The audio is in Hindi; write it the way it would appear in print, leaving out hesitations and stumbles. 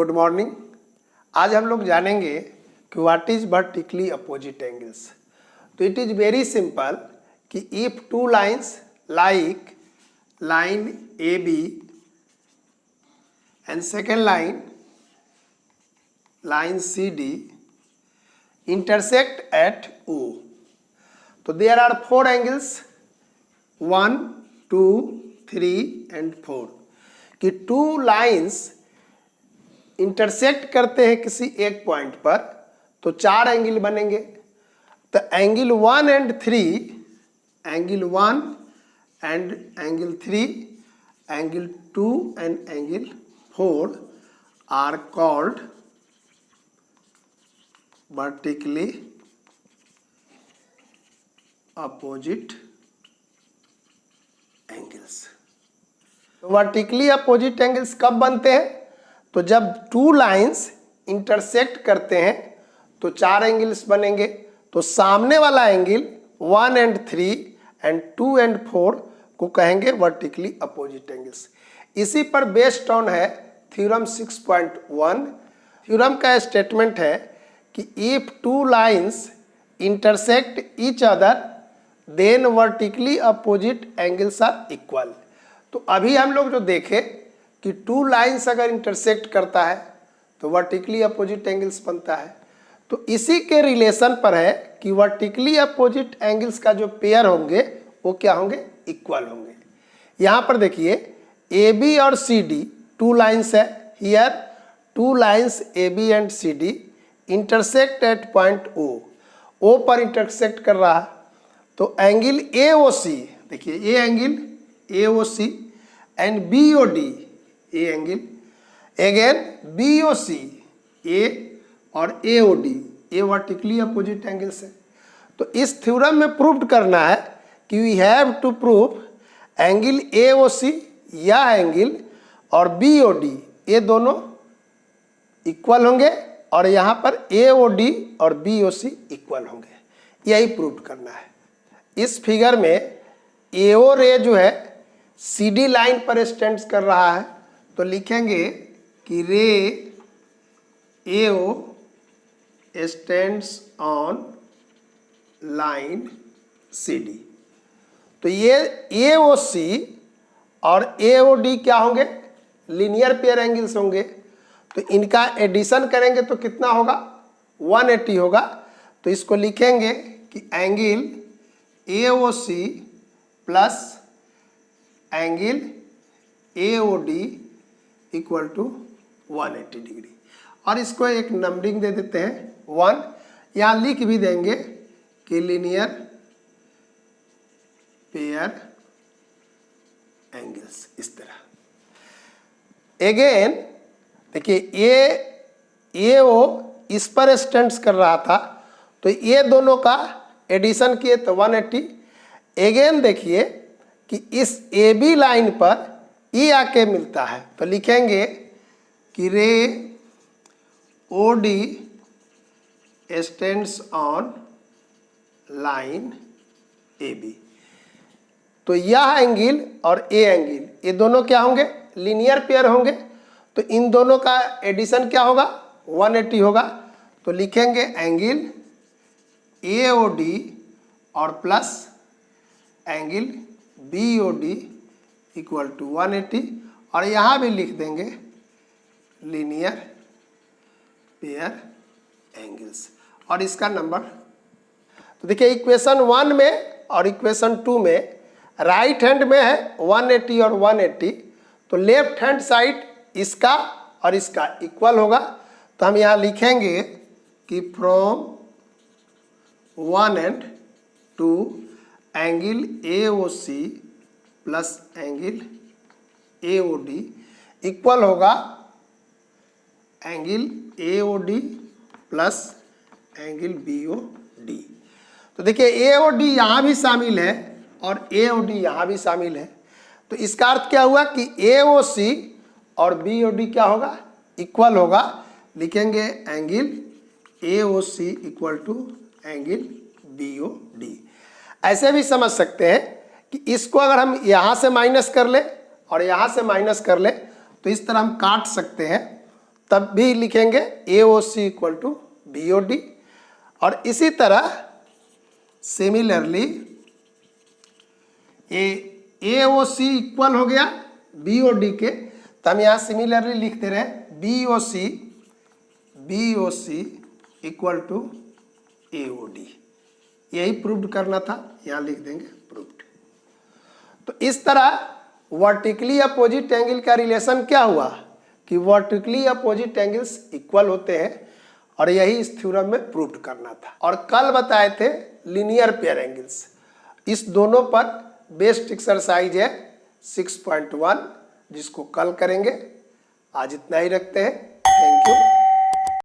Good morning. आज हम लोग जानेंगे कि what is vertically opposite angles. तो इट इज वेरी सिंपल कि if two lines like line A B and second line C D intersect at O, तो there are four angles 1, 2, 3 and 4 कि टू लाइंस इंटरसेक्ट करते हैं किसी एक पॉइंट पर तो चार एंगल बनेंगे। तो angle 1 and 3, angle 1 and angle 3, angle 2 and angle 4 are called vertically opposite angles। तो वर्टिकली अपोजिट एंगल्स कब बनते हैं? तो जब टू लाइंस इंटरसेक्ट करते हैं तो चार एंगल्स बनेंगे। तो सामने वाला एंगल 1 and 3 and 2 and 4 को कहेंगे वर्टिकली अपोजिट एंगल्स। इसी पर बेस्ड ऑन है थ्योरम 6.1। थ्योरम का स्टेटमेंट है कि if two lines intersect each other then vertically opposite angles are equal. तो अभी हम लोग जो देखे कि टू लाइंस अगर इंटरसेक्ट करता है तो वर्टिकली अपोजिट एंगल्स बनता है। तो इसी के रिलेशन पर है कि वर्टिकली अपोजिट एंगल्स का जो पेयर होंगे वो क्या होंगे? इक्वल होंगे। यहाँ पर देखिए ए बी और सी डी टू लाइंस है। Here two lines A B and C D intersect at point O. O पर इंटरसेक्ट कर रहा है तो एंगल ए ओ सी, देखिए ये angle A O C and B O D, ये angle again B O C, A और ए ओ डी, ये वर्टिकली अपोजिट एंगल्स है। तो इस थ्योरम में प्रूव करना है कि we have to prove angle A O C या एंगल और बी ओ डी ये दोनों इक्वल होंगे और यहाँ पर ए ओ डी और बी ओ सी इक्वल होंगे, यही प्रूव करना है। इस फिगर में ए ओ रे जो है सी डी लाइन पर स्टैंड कर रहा है तो लिखेंगे कि ray A O stands on line C D. तो ये ए ओ सी और ए ओ डी क्या होंगे? लीनियर पेयर एंगल्स होंगे। तो इनका एडिशन करेंगे तो कितना होगा? 180 होगा। तो इसको लिखेंगे कि angle A O C plus angle A O D equal to 180 degree. और इसको एक नंबरिंग दे देते हैं 1। यहाँ लिख भी देंगे कि लीनियर पेयर एंगल्स इस तरह। अगेन देखिए ये ओ इस पर स्टैंड कर रहा था तो ये दोनों का एडिशन किए तो 180। अगेन देखिए कि इस ए बी लाइन पर ई आके मिलता है तो लिखेंगे कि ray O D stands on line A B. तो यह एंगल और ए एंगल ये दोनों क्या होंगे? लीनियर पेयर होंगे। तो इन दोनों का एडिशन क्या होगा? 180 होगा। तो लिखेंगे एंगल ए ओ डी और plus angle B O D equal to 180 और यहाँ भी लिख देंगे लीनियर पेयर एंगल्स और इसका नंबर। तो देखिए इक्वेशन 1 में और इक्वेशन 2 में राइट हैंड में है 180 और 180। तो लेफ्ट हैंड साइड इसका और इसका इक्वल होगा। तो हम यहाँ लिखेंगे कि from 1 and 2 angle A O C plus angle A O D equal होगा angle A O D plus angle B O D. तो देखिए ए ओ डी यहाँ भी शामिल है और ए ओ डी यहाँ भी शामिल है। तो इसका अर्थ क्या हुआ कि ए ओ सी और बी ओ डी क्या होगा? इक्वल होगा। लिखेंगे angle A O C equal to angle B O D. ऐसे भी समझ सकते हैं कि इसको अगर हम यहाँ से माइनस कर ले और यहाँ से माइनस कर ले तो इस तरह हम काट सकते हैं। तब भी लिखेंगे AOC इक्वल टू BOD। और इसी तरह सिमिलरली AOC इक्वल हो गया BOD के, तो हम यहाँ सिमिलरली लिखते रहे BOC इक्वल टू AOD। यही प्रूव्ड करना था, यहाँ लिख देंगे प्रूव्ड। तो इस तरह वर्टिकली अपोजिट एंगल का रिलेशन क्या हुआ कि वर्टिकली अपोजिट एंगल्स इक्वल होते हैं, और यही इस थ्योरम में प्रूव्ड करना था। और कल बताए थे लीनियर पेयर एंगल्स। इस दोनों पर बेस्ट एक्सरसाइज है 6.1, जिसको कल करेंगे। आज इतना ही रखते हैं।